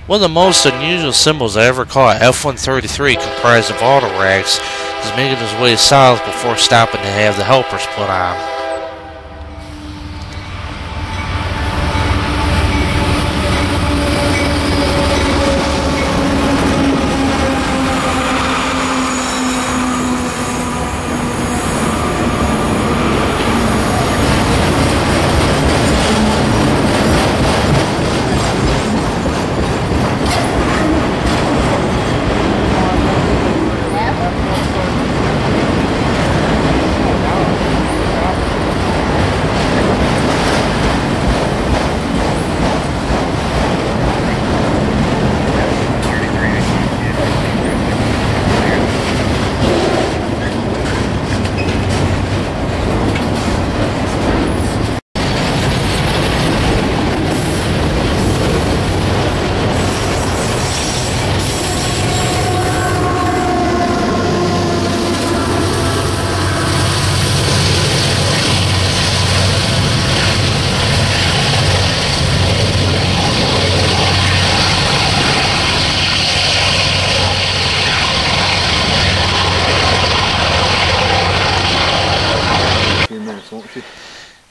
One of the most unusual symbols I ever caught, F-133, comprised of auto racks, is making his way south before stopping to have the helpers put on.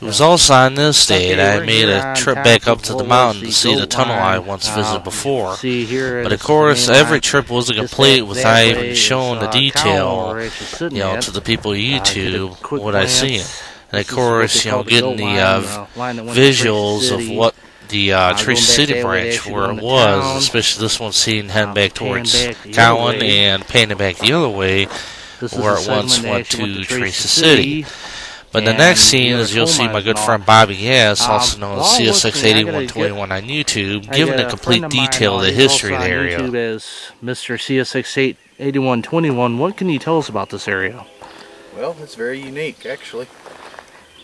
It was also on this day that I made a trip back up to the mountain to see the tunnel I once visited before. But of course, every trip wasn't complete without even showing the detail, to the people on YouTube what I seen. And of course, getting the visuals of what the Tracy City branch where it was, especially this one seen heading back towards Cowan and panning back the other way where it once went to Tracy City. But the next scene is you'll see my good friend Bobby Gass, also known as CSX8121 on YouTube, giving a complete detail of the history of the area. YouTube as Mr. CSX8121. What can you tell us about this area? Well, it's very unique, actually.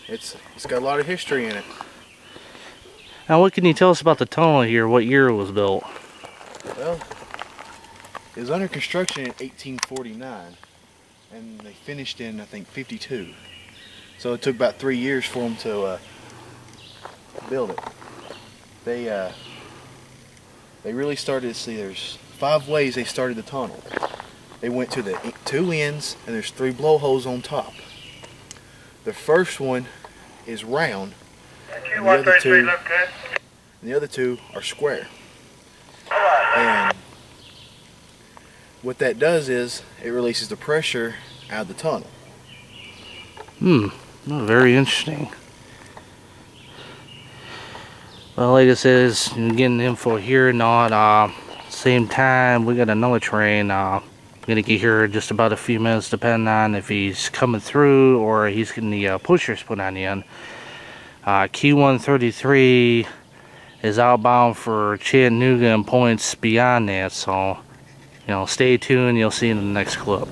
It's got a lot of history in it. Now, what can you tell us about the tunnel here? What year it was built? Well, it was under construction in 1849, and they finished in, I think, 52. So it took about 3 years for them to build it. They really started, there's 5 ways they started the tunnel. They went to the 2 ends, and there's 3 blowholes on top. The first one is round, and the other two are square. And what that does is it releases the pressure out of the tunnel. Oh, very interesting. Well, like I said, I'm getting info here. Not same time, we got another train. Gonna get here in just about a few minutes, depending on if he's coming through or he's getting the pushers put on the end. Q133 is outbound for Chattanooga and points beyond that. So, stay tuned. You'll see in the next clip.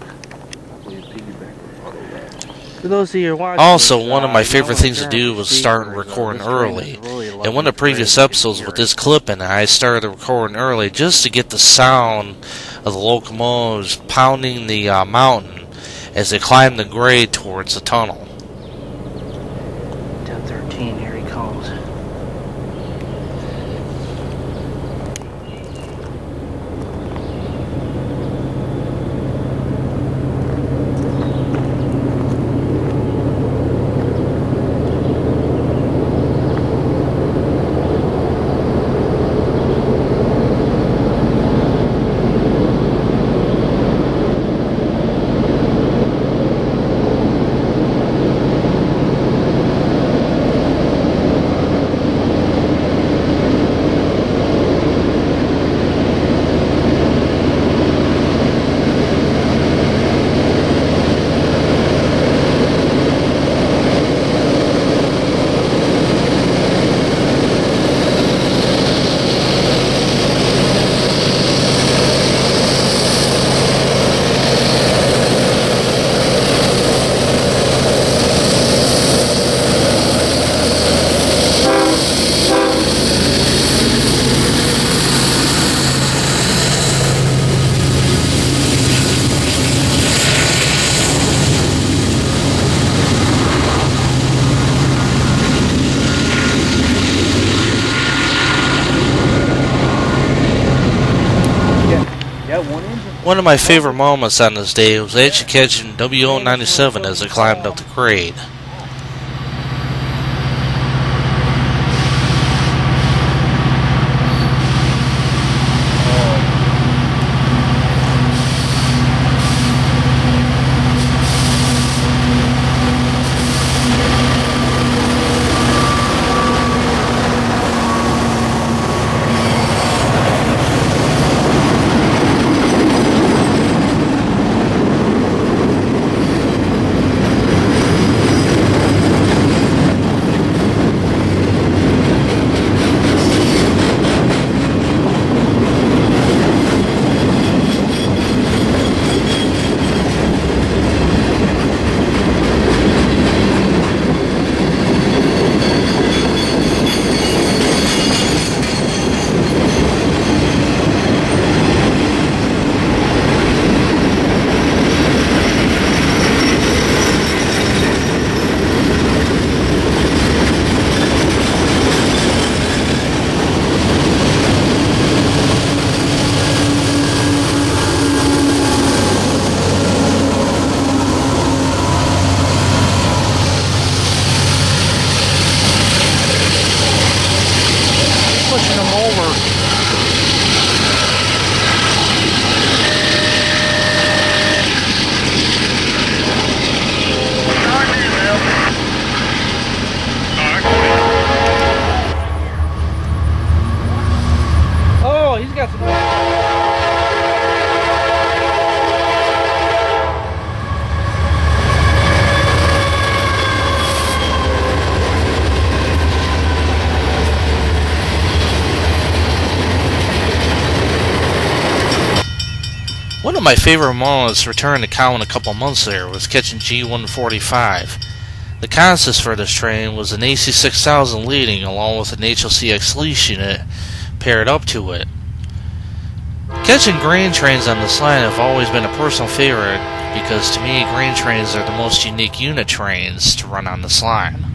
For those of you watching, also, one of my favorite things to do was start recording early. In one of the previous episodes with this clip in it, I started recording early just to get the sound of the locomotives pounding the mountain as they climb the grade towards the tunnel. 1013, here he comes. One of my favorite moments on this day was actually catching WO97 as it climbed up the grade. One of my favorite moments returning to Cowan a couple months there was catching G145. The consist for this train was an AC6000 leading along with an HLCX leash unit paired up to it. Catching grain trains on this line have always been a personal favorite because to me grain trains are the most unique unit trains to run on this line.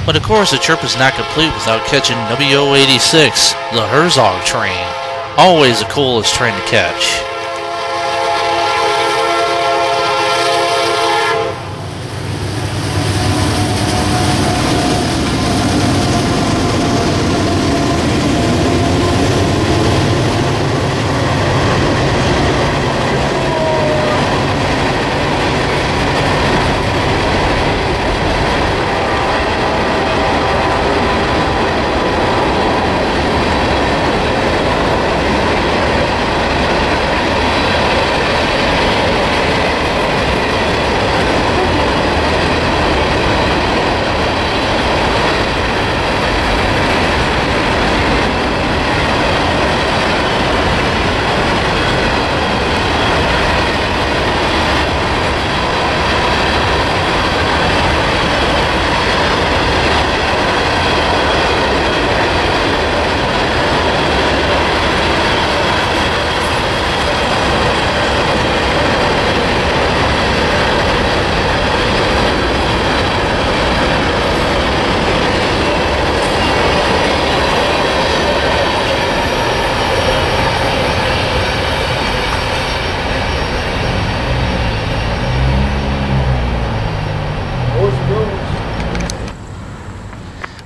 But of course the trip is not complete without catching WO86, the Herzog train. Always the coolest train to catch.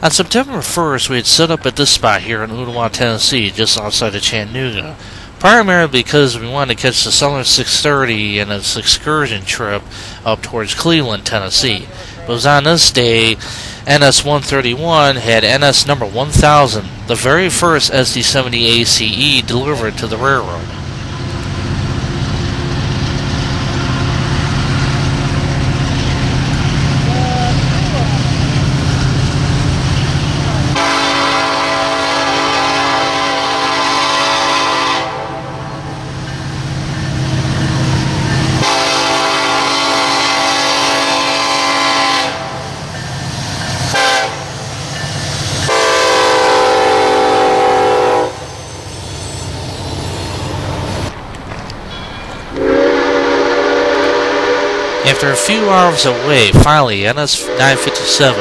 On September 1st, we had set up at this spot here in Ottawa, Tennessee, just outside of Chattanooga, primarily because we wanted to catch the Southern 630 in its excursion trip up towards Cleveland, Tennessee. It was on this day NS-131 had NS number 1000, the very first SD-70 ACE delivered to the railroad. After a few hours away, finally, NS-957,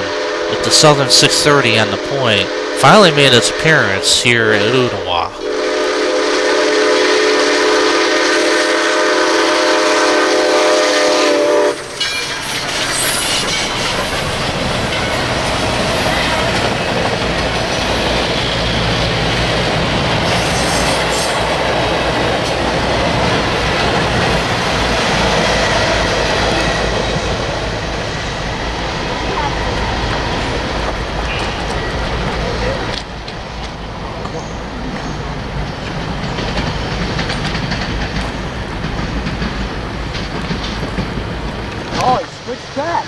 with the Southern 630 on the point, finally made its appearance here at Ottawa. Oh, it switched back.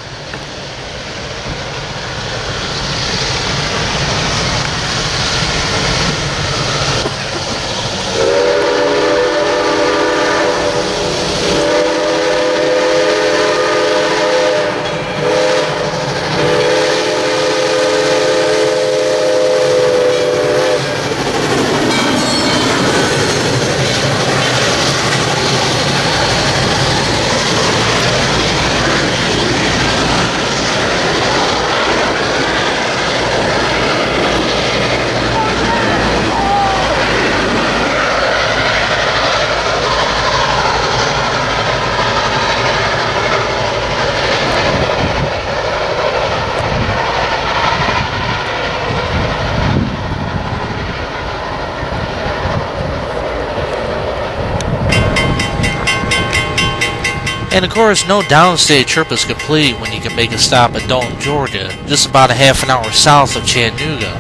And of course, no downstate trip is complete when you can make a stop at Dalton, Georgia, just about a half an hour south of Chattanooga.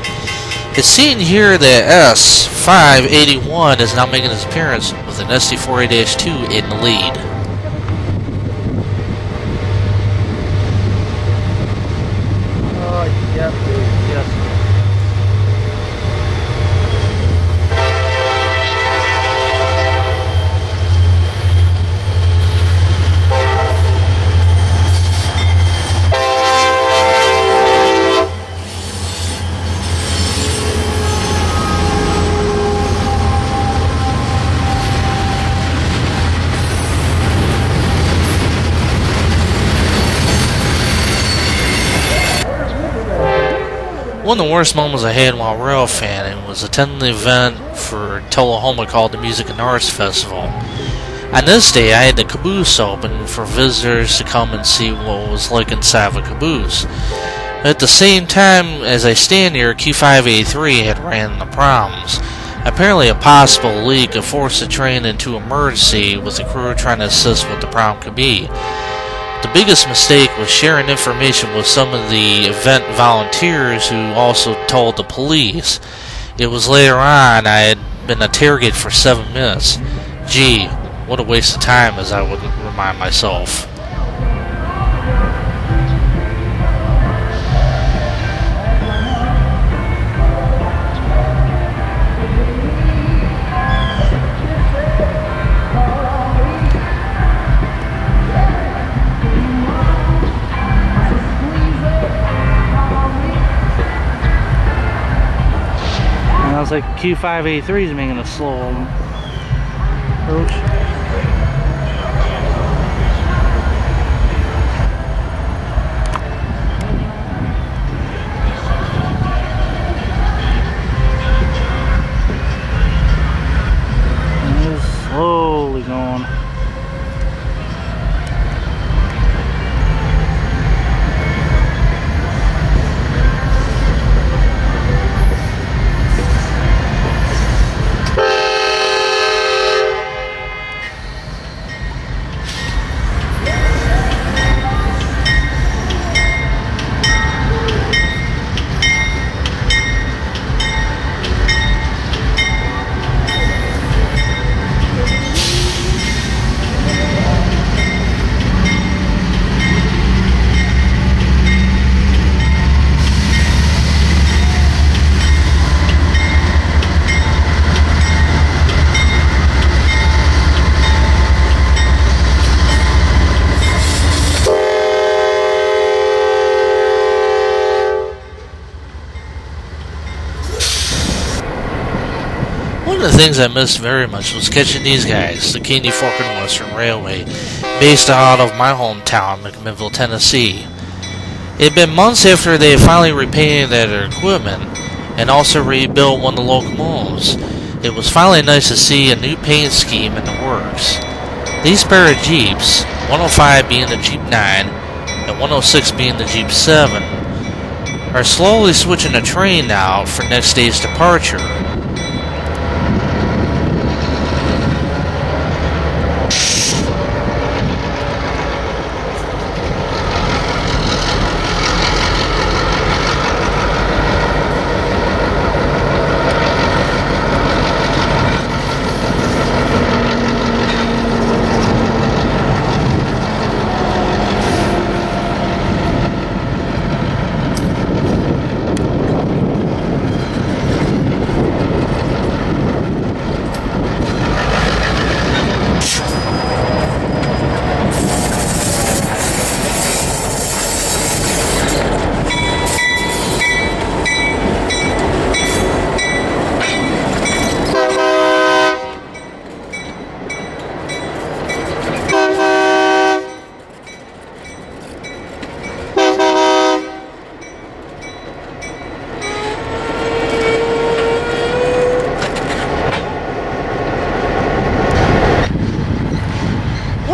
It's seen here that S581 is now making its appearance with an SD4A-2 in the lead. Oh, yep, yes. One of the worst moments I had while rail fanning was attending the event for Tullahoma called the Music and Arts Festival. On this day, I had the caboose open for visitors to come and see what it was like inside of a caboose. At the same time as I stand here, Q583 had ran into problems. Apparently a possible leak had forced the train into emergency, with the crew trying to assist what the problem could be. The biggest mistake was sharing information with some of the event volunteers who also told the police. It was later on I had been interrogated for 7 minutes. Gee, what a waste of time, as I would remind myself. Sounds like Q583 is making a slow approach. And it's slowly going. One of the things I missed very much was catching these guys, the Caney Fork and Western Railway, based out of my hometown, McMinnville, Tennessee. It had been months after they had finally repainted their equipment and also rebuilt one of the locomotives. It was finally nice to see a new paint scheme in the works. These pair of Jeeps, 105 being the Jeep 9 and 106 being the Jeep 7, are slowly switching the train now for next day's departure.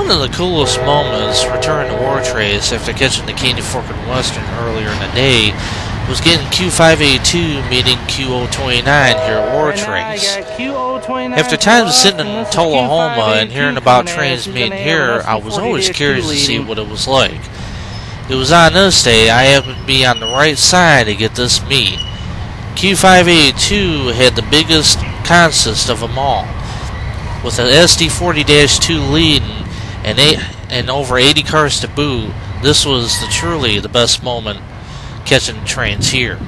One of the coolest moments returning to War Trace after catching the Caney Fork and Western earlier in the day was getting Q582 meeting Q029 here at War Trace. After times sitting in Tullahoma and hearing about trains meeting here, I was always curious to see what it was like. It was on this day I happened to be on the right side to get this meet. Q582 had the biggest consist of them all, with an SD40-2 leading and over 80 cars to boot. This was truly the best moment catching trains here.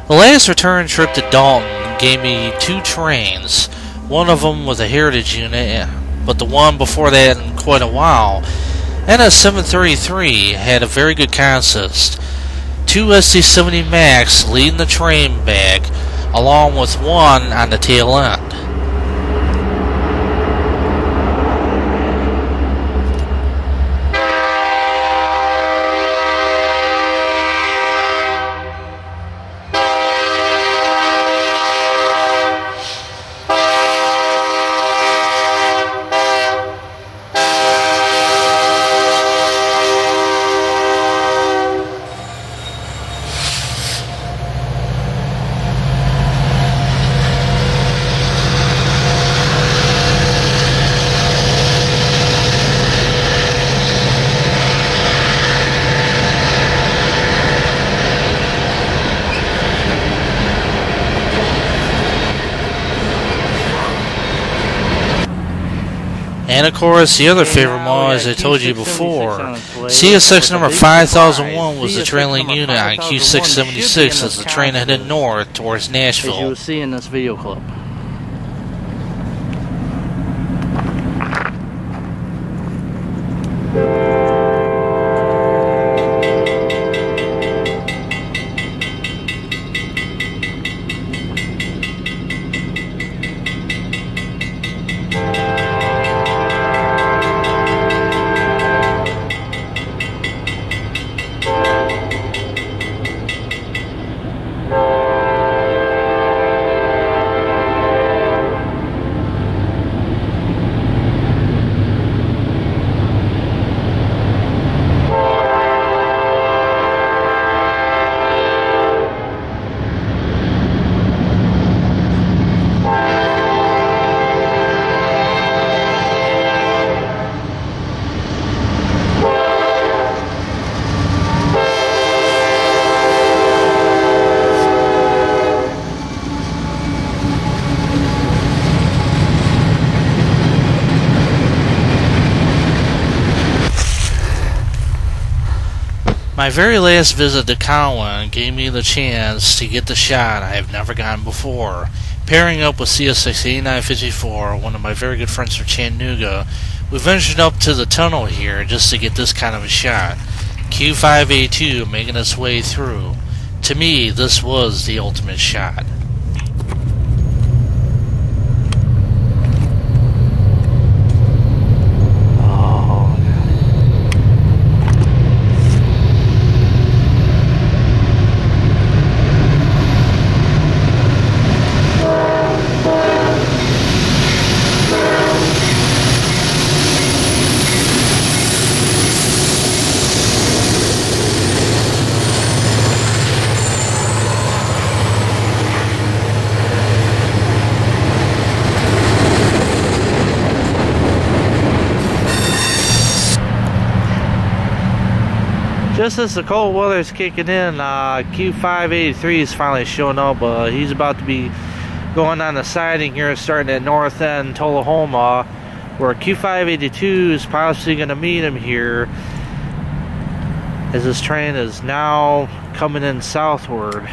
The last return trip to Dalton gave me 2 trains. One of them was a Heritage unit, but the one before that in quite a while. And a 733 had a very good consist. 2 SD70 Max leading the train back, along with one on the tail end. And of course, the other favorite model, as I told you before, CSX number 5001 was the trailing unit on Q676 as the train headed north towards Nashville. As you will see in this video clip. My very last visit to Cowan gave me the chance to get the shot I have never gotten before. Pairing up with CSX 8954, one of my very good friends from Chattanooga, we ventured up to the tunnel here just to get this kind of a shot. Q5A2 making its way through. To me, this was the ultimate shot. Just as the cold weather's kicking in, Q583 is finally showing up. He's about to be going on the siding here, starting at North End, Tullahoma, where Q582 is possibly going to meet him here, as this train is now coming in southward.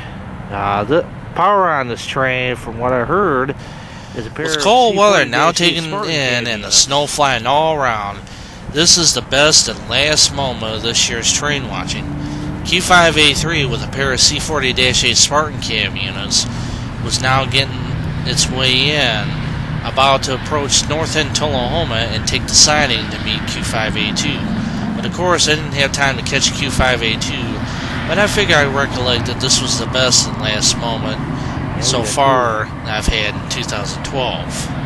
The power on this train, from what I heard, is a pair with of cold weather now C40 taking in and the snow flying all around, this is the best and last moment of this year's train watching. Q5A3 with a pair of C40-8 Spartan cab units was now getting its way in, about to approach North End Tullahoma and take the siding to meet Q5A2. But of course I didn't have time to catch Q5A2, but I figure I recollect that this was the best and last moment so far I've had in 2012.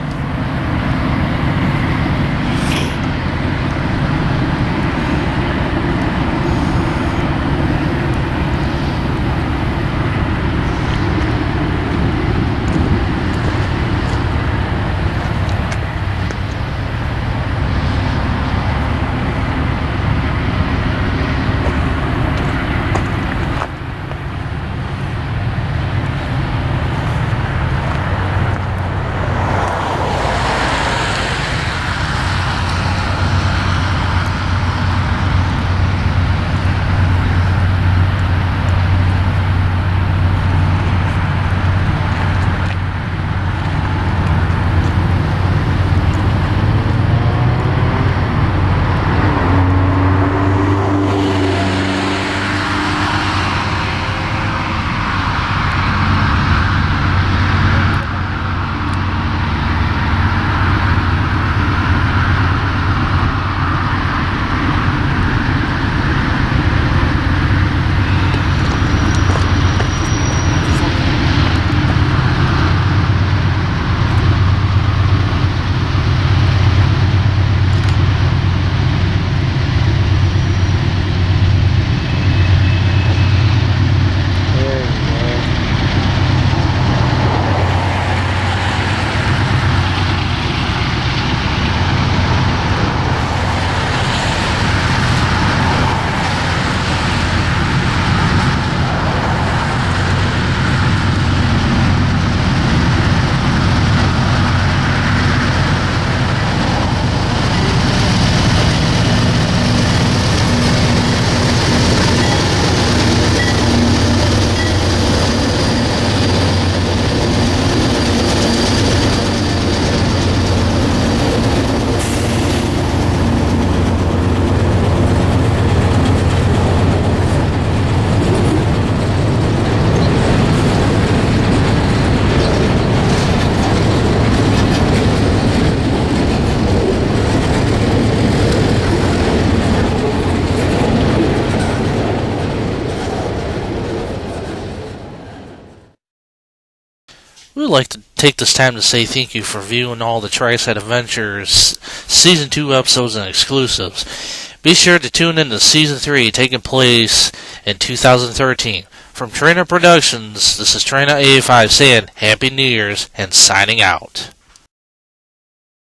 would like to take this time to say thank you for viewing all the TriSide Adventures Season 2 episodes and exclusives. Be sure to tune in to Season 3 taking place in 2013. From TrainNut Productions, this is TrainNut 85 saying Happy New Year's and signing out.